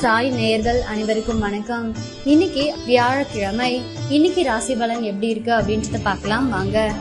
சாய் நேயர்கள் அனைவருக்கும் வணக்கம். இன்னைக்கு வியாழக்கிழமை. இன்னைக்கு ராசி பலன் எப்படி இருக்கு அப்படின்றத பார்க்கலாம் வாங்க.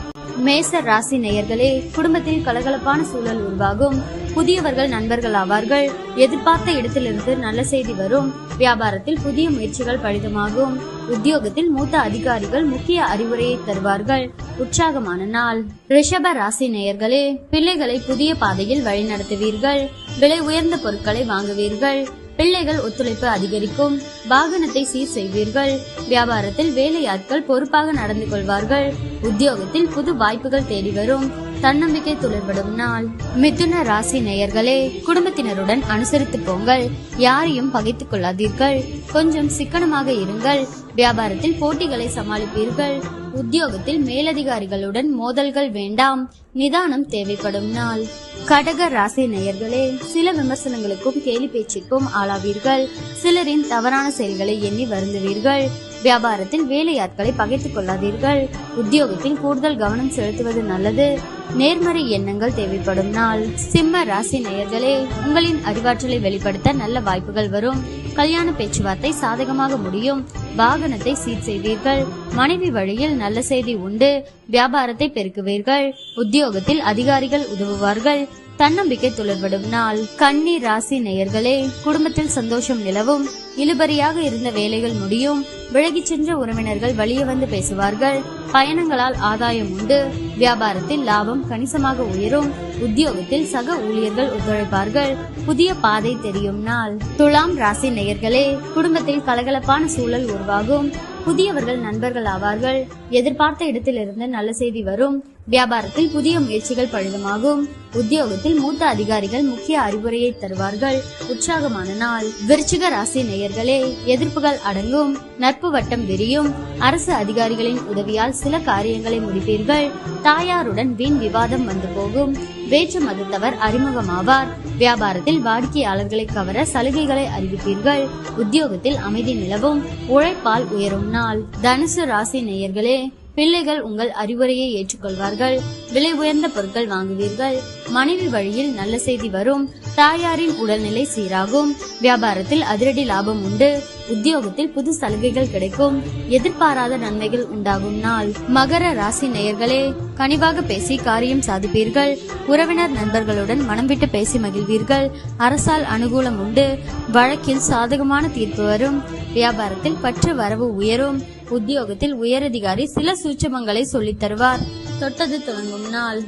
மேச ராசி நேயர்களே, குடும்பத்தில் கலகலப்பான சூழல் உருவாகும். புதியவர்கள் நண்பர்கள் ஆவார்கள். எதிர்பார்த்த இடத்திலிருந்து நல்ல செய்தி வரும். வியாபாரத்தில் புதிய முயற்சிகள் பலிதமாகும். உத்தியோகத்தில் மூத்த அதிகாரிகள் முக்கிய அறிவுரையை தருவார்கள். உற்சாகமான நாள். ரிஷப ராசி நேயர்களே, பிள்ளைகளை புதிய பாதையில் வழிநடத்துவீர்கள். விலை உயர்ந்த பொருட்களை வாங்குவீர்கள். பிள்ளைகள் ஒத்துழைப்பு அதிகரிக்கும். வாகனத்தை சீர் செய்வீர்கள். வியாபாரத்தில் வேலையாட்கள் பொறுப்பாக நடந்து கொள்வார்கள். உத்தியோகத்தில் புது வாய்ப்புகள் தேடி வரும். தன்னம்பிக்கை துளிர்படும் நாள். மிதுன ராசி நேயர்களே, குடும்பத்தினருடன் அனுசரித்து போங்கள். யாரையும் பகைத்துக் கொள்ளாதீர்கள். கொஞ்சம் சிக்கனமாக இருங்கள். வியாபாரத்தில் போட்டிகளை சமாளிப்பீர்கள். உத்தியோகத்தில் மேலதிகாரிகளுடன் மோதல்கள் வேண்டாம். நிதானம் தேவைப்படும் நாள். கடக ராசி நேயர்களே, சில விமர்சனங்களுக்கும் கேலி பேச்சுக்கும் ஆளாவீர்கள். சிலரின் தவறான செயல்களை எண்ணி வருந்துவீர்கள். வியாபாரத்தில் வேலையாட்களை பகைத்துக் கொள்ளாதீர்கள். உத்தியோகத்தில் கூடுதல் கவனம் செலுத்துவது நல்லது. நேர்மறை எண்ணங்கள் தேவைப்படும் நாள். சிம்ம ராசி நேயர்களே, உங்களின் அறிவாற்றலை வெளிப்படுத்த நல்ல வாய்ப்புகள் வரும். கல்யாண பேச்சுவார்த்தை சாதகமாக முடியும். வாகனத்தை சீர் செய்வீர்கள். மனைவி வழியில் நல்ல செய்தி உண்டு. வியாபாரத்தை பெருக்குவீர்கள். உத்தியோகத்தில் அதிகாரிகள் உதவுவார்கள். தன்னம்பிக்கை துளிர்படும் நாள். கன்னி ராசி நேயர்களே, குடும்பத்தில் சந்தோஷம் நிலவும். இழுபறியாக இருந்த வேலைகள் முடியும். விலகிச் சென்ற உறவினர்கள் வழியே வந்து பேசுவார்கள். பயணங்களால் ஆதாயம் உண்டு. வியாபாரத்தில் லாபம் கணிசமாக உயரும். உத்தியோகத்தில் சக ஊழியர்கள் ஒத்துழைப்பார்கள். புதிய பாதை தெரியும் நாள். துலாம் ராசி நேயர்களே, குடும்பத்தில் கலகலப்பான சூழல் உருவாகும். புதியவர்கள் நண்பர்கள் ஆவார்கள். எதிர்பார்த்த இடத்திலிருந்து நல்ல செய்தி வரும். வியாபாரத்தில் புதிய முயற்சிகள் பலிதமாகும். உத்தியோகத்தில் மூத்த அதிகாரிகள் முக்கிய அறிவுரையை தருவார்கள். உற்சாகமான நாள். விருச்சிக ராசி நேயர்களே, எதிர்ப்புகள் அடங்கும். நட்பு வட்டம் விரியும். அரசு அதிகாரிகளின் உதவியால் சில காரியங்களை முடிப்பீர்கள். தாயாருடன் வீண் விவாதம் வந்து போகும். வேற்று மதத்தவர் அறிமுகமாவார். வியாபாரத்தில் வாடிக்கையாளர்களை கவர சலுகைகளை அறிவிப்பீர்கள். உத்தியோகத்தில் அமைதி நிலவும். உழைப்பால் உயரும் நாள். தனுசு ராசி நேயர்களே, பிள்ளைகள் உங்கள் அறிவுரையை ஏற்றுக்கொள்வார்கள். விலை உயர்ந்த பொருட்கள் வாங்குவீர்கள். மனைவி வழியில் நல்ல செய்தி வரும். தாயாரின் உடல்நிலை சீராகும். வியாபாரத்தில் அதிரடி லாபம் உண்டு. உத்தியோகத்தில் புது சலுகைகள் கிடைக்கும். எதிர்பாராத நன்மைகள் உண்டாகும் நாள். மகர ராசி நேயர்களே, கனிவாக பேசி காரியம் சாதிப்பீர்கள். உறவினர் நண்பர்களுடன் மனம் விட்டு பேசி மகிழ்வீர்கள். அரசால் அனுகூலம் உண்டு. வழக்கில் சாதகமான தீர்ப்பு வரும். வியாபாரத்தில் பற்று வரவு உயரும். உத்தியோகத்தில் உயரதிகாரி சில சூட்சமங்களை சொல்லித் தருவார். தொட்டது தொடங்கும் நாள்.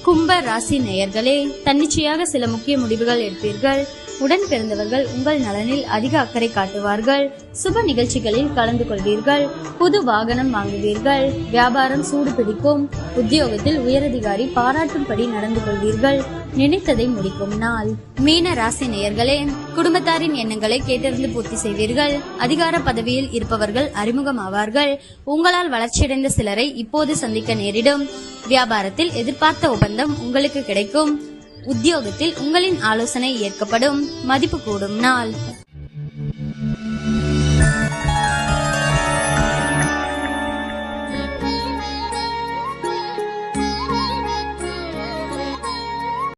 கும்ப ராசி நேயர்களே, தன்னிச்சையாக சில முக்கிய முடிவுகள் எடுப்பீர்கள். உடன் பிறந்தவர்கள் உங்கள் நலனில் அதிக அக்கறை காட்டுவார்கள். சுப நிகழ்ச்சிகளில் கலந்து கொள்வீர்கள். புது வாகனம் வாங்குவீர்கள். வியாபாரம் சூடு பிடிக்கும். உத்தியோகத்தில் உயரதிகாரி பாராட்டும்படி நடந்து கொள்வீர்கள். நினைத்ததை முடிக்கும் நாள். மீன ராசி நேயர்களே, குடும்பத்தாரின் எண்ணங்களை கேட்டறிந்து பூர்த்தி செய்வீர்கள். அதிகார பதவியில் இருப்பவர்கள் அறிமுகமாவார்கள். உங்களால் வளர்ச்சியடைந்த சிலரை இப்போது சந்திக்க நேரிடும். வியாபாரத்தில் எதிர்பார்த்த ஒப்பந்தம் உங்களுக்கு கிடைக்கும். உத்தியோகத்தில் உங்களின் ஆலோசனை ஏற்கப்படும். மதிப்பு கூடும் நாள்.